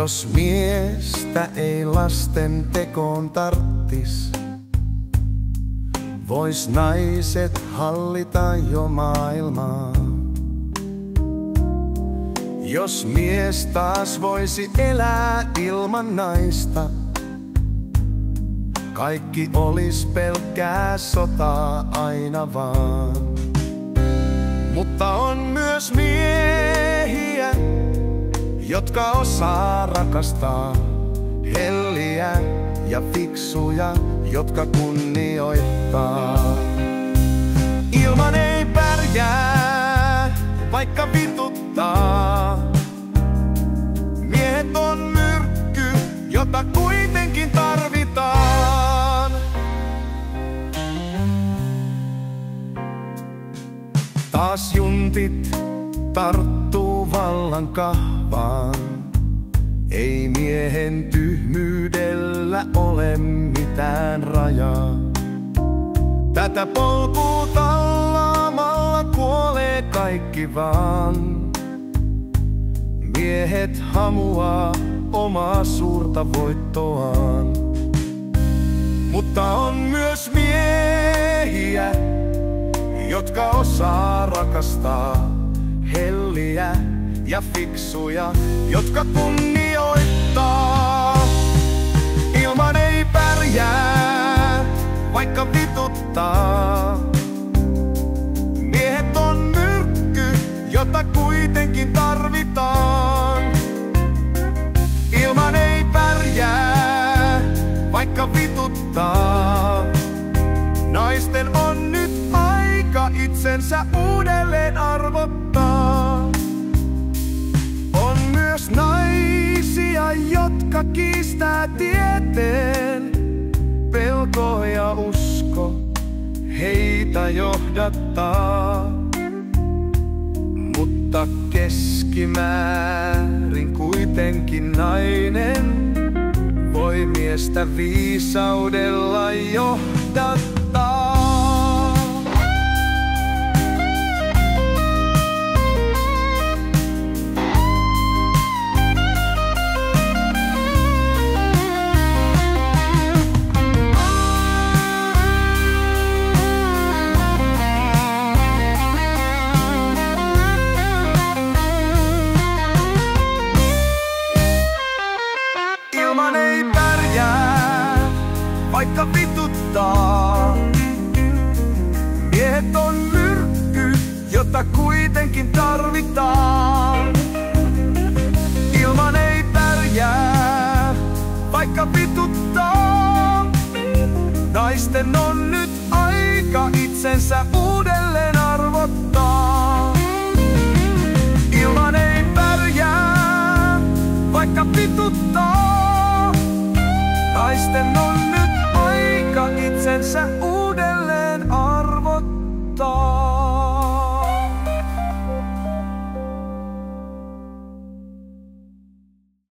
Jos miestä ei lasten tekoon tarttis, vois naiset hallita jo maailmaa. Jos mies taas voisi elää ilman naista, kaikki olis pelkkää sotaa aina vaan. Mutta on myös miehiä, jotka osaa rakastaa, helliä ja fiksuja, jotka kunnioittaa. Ilman ei pärjää, vaikka vituttaa. Miehet on myrkky, jota kuitenkin tarvitaan. Taas juntit tarttuu vallan kahvaan. Ei miehen tyhmyydellä ole mitään rajaa. Tätä polkua tallaamalla kuolee kaikki vaan. Miehet hamuaa omaa suurta voittoaan. Mutta on myös miehiä, jotka osaa rakastaa, helliä ja fiksuja, jotka kunnioittaa. Ilman ei pärjää, vaikka vituttaa. Miehet on myrkky, jota kuitenkin tarvitaan. Ilman ei pärjää, vaikka vituttaa. Naisten on nyt aika itsensä uudelleen arvottaa. On myös naisia, jotka kiistää tieteen. Pelko ja usko heitä johdattaa. Mutta keskimäärin kuitenkin nainen voi miestä viisaudella johdattaa. Ilman ei pärjää, vaikka vituttaa. Miehet on myrkky, jota kuitenkin tarvitaan.